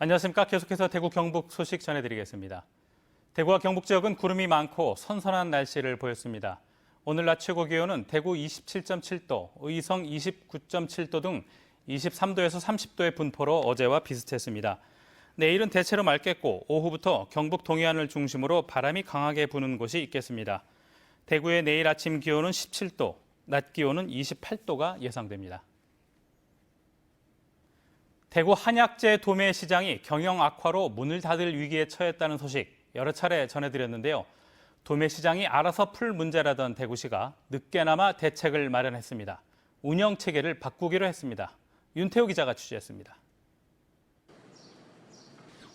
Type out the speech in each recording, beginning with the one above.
안녕하십니까. 계속해서 대구 경북 소식 전해드리겠습니다. 대구와 경북 지역은 구름이 많고 선선한 날씨를 보였습니다. 오늘 낮 최고 기온은 대구 27.7도, 의성 29.7도 등 23도에서 30도의 분포로 어제와 비슷했습니다. 내일은 대체로 맑겠고 오후부터 경북 동해안을 중심으로 바람이 강하게 부는 곳이 있겠습니다. 대구의 내일 아침 기온은 17도, 낮 기온은 28도가 예상됩니다. 대구 한약재 도매시장이 경영 악화로 문을 닫을 위기에 처했다는 소식 여러 차례 전해드렸는데요. 도매시장이 알아서 풀 문제라던 대구시가 늦게나마 대책을 마련했습니다. 운영 체계를 바꾸기로 했습니다. 윤태호 기자가 취재했습니다.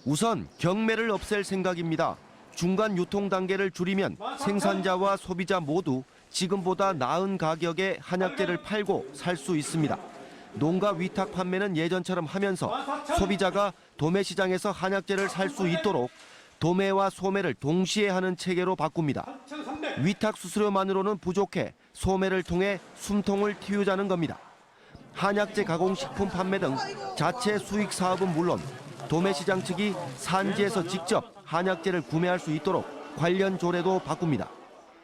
우선 경매를 없앨 생각입니다. 중간 유통 단계를 줄이면 생산자와 소비자 모두 지금보다 나은 가격에 한약재를 팔고 살 수 있습니다. 농가 위탁 판매는 예전처럼 하면서 소비자가 도매시장에서 한약재를 살 수 있도록 도매와 소매를 동시에 하는 체계로 바꿉니다. 위탁 수수료만으로는 부족해 소매를 통해 숨통을 틔우자는 겁니다. 한약재 가공식품 판매 등 자체 수익 사업은 물론 도매시장 측이 산지에서 직접 한약재를 구매할 수 있도록 관련 조례도 바꿉니다.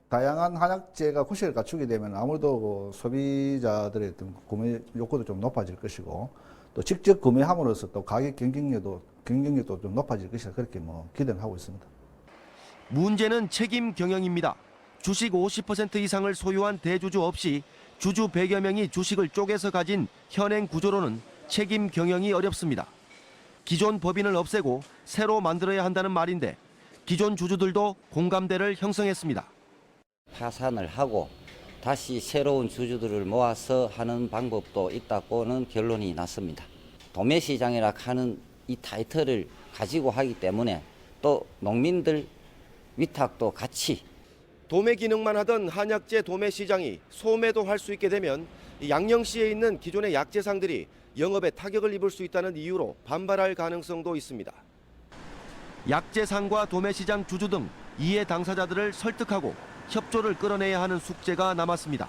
다양한 한약재가 구실을 갖추게 되면 아무래도 소비자들의 어떤 구매 욕구도 좀 높아질 것이고 또 직접 구매함으로써 또 가격 경쟁력도 좀 높아질 것이다. 그렇게 기대를 하고 있습니다. 문제는 책임 경영입니다. 주식 50% 이상을 소유한 대주주 없이 주주 100여 명이 주식을 쪼개서 가진 현행 구조로는 책임 경영이 어렵습니다. 기존 법인을 없애고 새로 만들어야 한다는 말인데 기존 주주들도 공감대를 형성했습니다. 파산을 하고 다시 새로운 주주들을 모아서 하는 방법도 있다고는 결론이 났습니다. 도매시장이라 하는 이 타이틀을 가지고 하기 때문에 또 농민들 위탁도 같이 도매 기능만 하던 한약재 도매시장이 소매도 할 수 있게 되면 양령시에 있는 기존의 약재상들이 영업에 타격을 입을 수 있다는 이유로 반발할 가능성도 있습니다. 약재상과 도매시장 주주 등 이해 당사자들을 설득하고 협조를 끌어내야 하는 숙제가 남았습니다.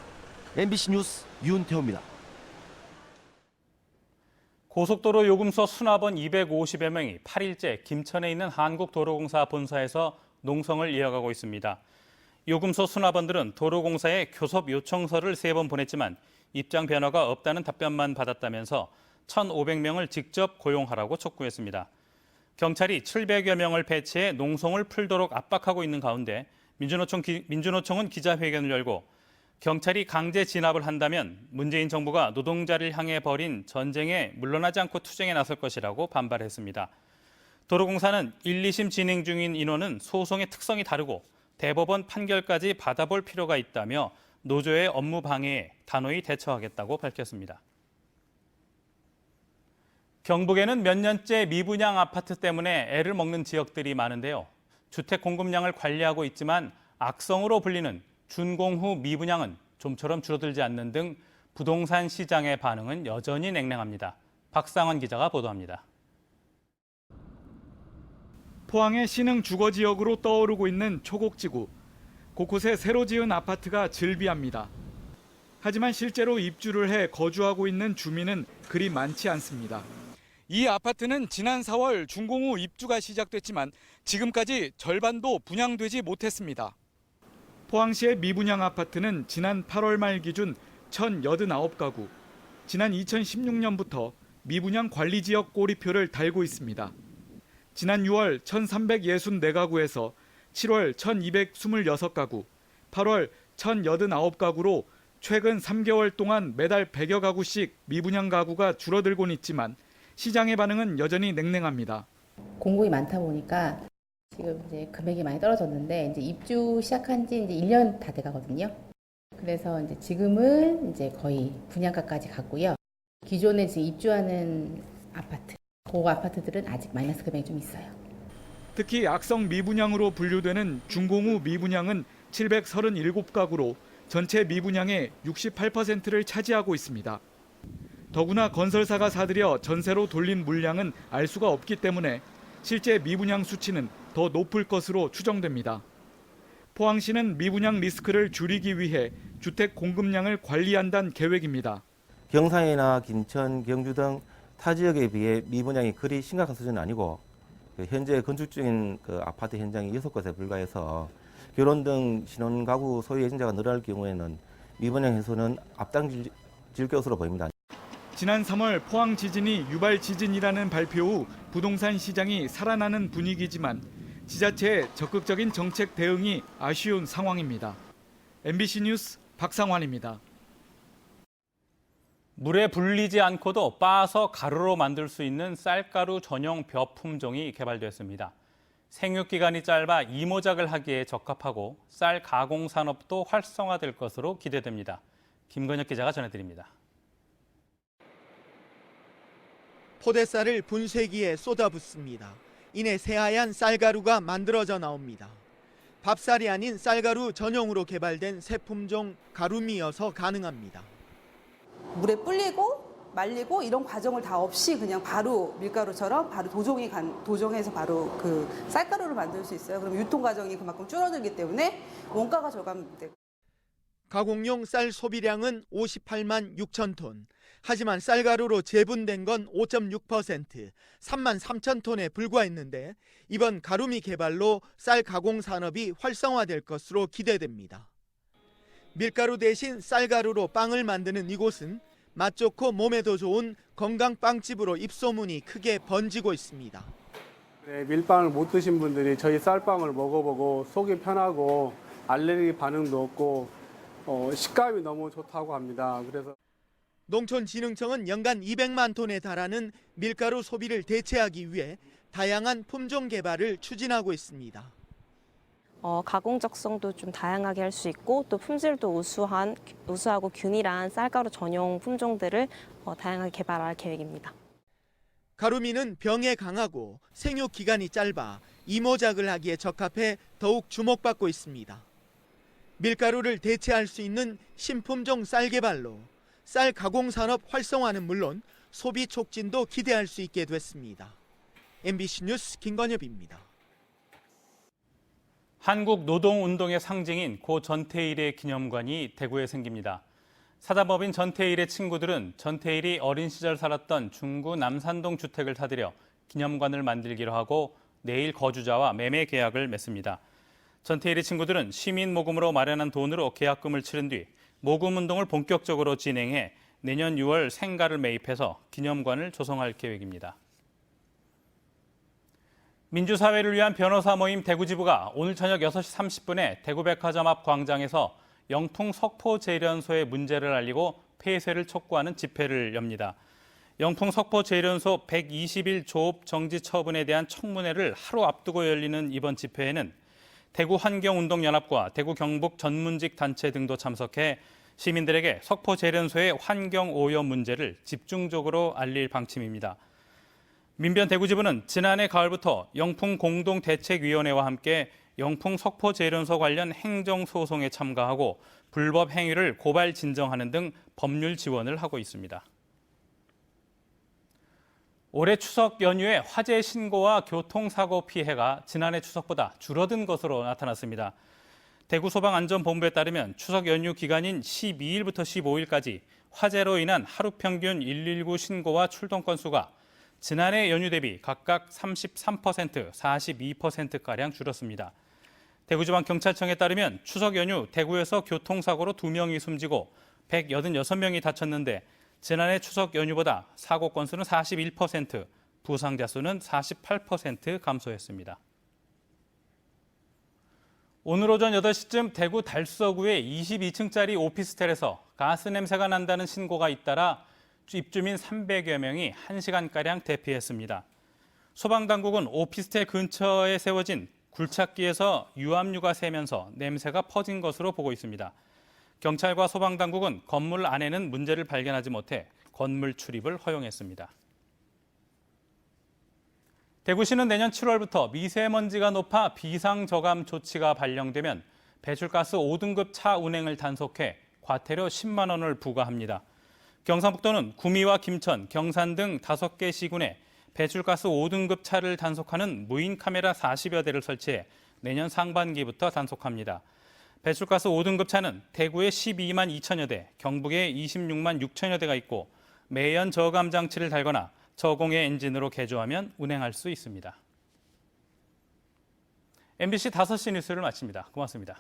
MBC 뉴스 윤태호입니다. 고속도로 요금소 수납원 250여 명이 8일째 김천에 있는 한국도로공사 본사에서 농성을 이어가고 있습니다. 요금소 수납원들은 도로공사에 교섭 요청서를 3번 보냈지만 입장 변화가 없다는 답변만 받았다면서 1,500명을 직접 고용하라고 촉구했습니다. 경찰이 700여 명을 배치해 농성을 풀도록 압박하고 있는 가운데 민주노총은 기자회견을 열고 경찰이 강제 진압을 한다면 문재인 정부가 노동자를 향해 벌인 전쟁에 물러나지 않고 투쟁에 나설 것이라고 반발했습니다. 도로공사는 1, 2심 진행 중인 인원은 소송의 특성이 다르고 대법원 판결까지 받아볼 필요가 있다며 노조의 업무 방해에 단호히 대처하겠다고 밝혔습니다. 경북에는 몇 년째 미분양 아파트 때문에 애를 먹는 지역들이 많은데요. 주택 공급량을 관리하고 있지만 악성으로 불리는 준공후 미분양은 좀처럼 줄어들지 않는 등 부동산 시장의 반응은 여전히 냉랭합니다. 박상원 기자가 보도합니다. 포항의 신흥 주거지역으로 떠오르고 있는 초곡지구. 곳곳에 새로 지은 아파트가 즐비합니다. 하지만 실제로 입주를 해 거주하고 있는 주민은 그리 많지 않습니다. 이 아파트는 지난 4월 준공후 입주가 시작됐지만 지금까지 절반도 분양되지 못했습니다. 포항시의 미분양 아파트는 지난 8월 말 기준 1,089가구, 지난 2016년부터 미분양 관리지역 꼬리표를 달고 있습니다. 지난 6월 1,364가구에서 7월 1,226가구, 8월 1,089가구로 최근 3개월 동안 매달 100여 가구씩 미분양 가구가 줄어들곤 있지만 시장의 반응은 여전히 냉랭합니다. 공급이 많다 보니까 지금 이제 금액이 많이 떨어졌는데 이제 입주 시작한 지 이제 1년 다 돼가거든요. 그래서 이제 지금은 이제 거의 분양가까지 갔고요. 기존에 지금 입주하는 아파트, 그 아파트들은 아직 마이너스 금액이 좀 있어요. 특히 악성 미분양으로 분류되는 준공후 미분양은 737가구로 전체 미분양의 68%를 차지하고 있습니다. 더구나 건설사가 사들여 전세로 돌린 물량은 알 수가 없기 때문에 실제 미분양 수치는 더 높을 것으로 추정됩니다. 포항시는 미분양 리스크를 줄이기 위해 주택 공급량을 관리한다는 계획입니다. 경상이나 김천, 경주 등 타 지역에 비해 미분양이 그리 심각한 수준은 아니고 현재 건축 중인 아파트 현장이 6곳에 불과해서 결혼 등 신혼가구 소유 예정자가 늘어날 경우에는 미분양 해소는 앞당길 것으로 보입니다. 지난 3월 포항 지진이 유발 지진이라는 발표 후 부동산 시장이 살아나는 분위기지만 지자체의 적극적인 정책 대응이 아쉬운 상황입니다. MBC 뉴스 박상환입니다. 물에 불리지 않고도 빻아서 가루로 만들 수 있는 쌀가루 전용 벼 품종이 개발됐습니다. 생육 기간이 짧아 이모작을 하기에 적합하고 쌀 가공 산업도 활성화될 것으로 기대됩니다. 김건혁 기자가 전해드립니다. 포대쌀을 분쇄기에 쏟아붓습니다. 이내 새하얀 쌀가루가 만들어져 나옵니다. 밥쌀이 아닌 쌀가루 전용으로 개발된 새 품종 가루미여서 가능합니다. 물에 불리고 말리고 이런 과정을 다 없이 그냥 바로 밀가루처럼 바로 도정해서 바로 그 쌀가루를 만들 수 있어요. 그럼 유통 과정이 그만큼 줄어들기 때문에 원가가 절감되고. 가공용 쌀 소비량은 58만 6천 톤. 하지만 쌀가루로 재분된 건 5.6%, 3만 3천 톤에 불과했는데 이번 가루미 개발로 쌀 가공 산업이 활성화될 것으로 기대됩니다. 밀가루 대신 쌀가루로 빵을 만드는 이곳은 맛 좋고 몸에도 좋은 건강 빵집으로 입소문이 크게 번지고 있습니다. 네, 밀빵을 못 드신 분들이 저희 쌀빵을 먹어보고 속이 편하고 알레르기 반응도 없고 식감이 너무 좋다고 합니다. 그래서 농촌진흥청은 연간 200만 톤에 달하는 밀가루 소비를 대체하기 위해 다양한 품종 개발을 추진하고 있습니다. 가공 적성도 좀 다양하게 할 수 있고 또 품질도 우수하고 균일한 쌀가루 전용 품종들을 다양하게 개발할 계획입니다. 가루미는 병에 강하고 생육 기간이 짧아 이모작을 하기에 적합해 더욱 주목받고 있습니다. 밀가루를 대체할 수 있는 신품종 쌀 개발로 쌀 가공 산업 활성화는 물론 소비 촉진도 기대할 수 있게 됐습니다. MBC 뉴스 김건엽입니다. 한국 노동운동의 상징인 고 전태일의 기념관이 대구에 생깁니다. 사단법인 전태일의 친구들은 전태일이 어린 시절 살았던 중구 남산동 주택을 사들여 기념관을 만들기로 하고 내일 거주자와 매매 계약을 맺습니다. 전태일의 친구들은 시민 모금으로 마련한 돈으로 계약금을 치른 뒤 모금 운동을 본격적으로 진행해 내년 6월 생가를 매입해서 기념관을 조성할 계획입니다. 민주사회를 위한 변호사 모임 대구지부가 오늘 저녁 6시 30분에 대구백화점 앞 광장에서 영풍 석포제련소의 문제를 알리고 폐쇄를 촉구하는 집회를 엽니다. 영풍 석포제련소 120일 조업 정지 처분에 대한 청문회를 하루 앞두고 열리는 이번 집회에는 대구환경운동연합과 대구 경북 전문직 단체 등도 참석해 시민들에게 석포제련소의 환경 오염 문제를 집중적으로 알릴 방침입니다. 민변 대구지부는 지난해 가을부터 영풍 공동대책위원회와 함께 영풍 석포제련소 관련 행정소송에 참가하고 불법 행위를 고발 진정하는 등 법률 지원을 하고 있습니다. 올해 추석 연휴에 화재 신고와 교통사고 피해가 지난해 추석보다 줄어든 것으로 나타났습니다. 대구소방안전본부에 따르면 추석 연휴 기간인 12일부터 15일까지 화재로 인한 하루 평균 119 신고와 출동 건수가 지난해 연휴 대비 각각 33%, 42%가량 줄었습니다. 대구지방경찰청에 따르면 추석 연휴 대구에서 교통사고로 2명이 숨지고 186명이 다쳤는데 지난해 추석 연휴보다 사고 건수는 41%, 부상자 수는 48% 감소했습니다. 오늘 오전 8시쯤 대구 달서구의 22층짜리 오피스텔에서 가스 냄새가 난다는 신고가 잇따라 입주민 300여 명이 1시간가량 대피했습니다. 소방당국은 오피스텔 근처에 세워진 굴착기에서 유압류가 새면서 냄새가 퍼진 것으로 보고 있습니다. 경찰과 소방당국은 건물 안에는 문제를 발견하지 못해 건물 출입을 허용했습니다. 대구시는 내년 7월부터 미세먼지가 높아 비상저감 조치가 발령되면 배출가스 5등급 차 운행을 단속해 과태료 10만 원을 부과합니다. 경상북도는 구미와 김천, 경산 등 5개 시군에 배출가스 5등급 차를 단속하는 무인 카메라 40여 대를 설치해 내년 상반기부터 단속합니다. 배출가스 5등급 차는 대구에 12만 2천여 대, 경북에 26만 6천여 대가 있고 매연 저감 장치를 달거나 저공해 엔진으로 개조하면 운행할 수 있습니다. MBC 5시 뉴스를 마칩니다. 고맙습니다.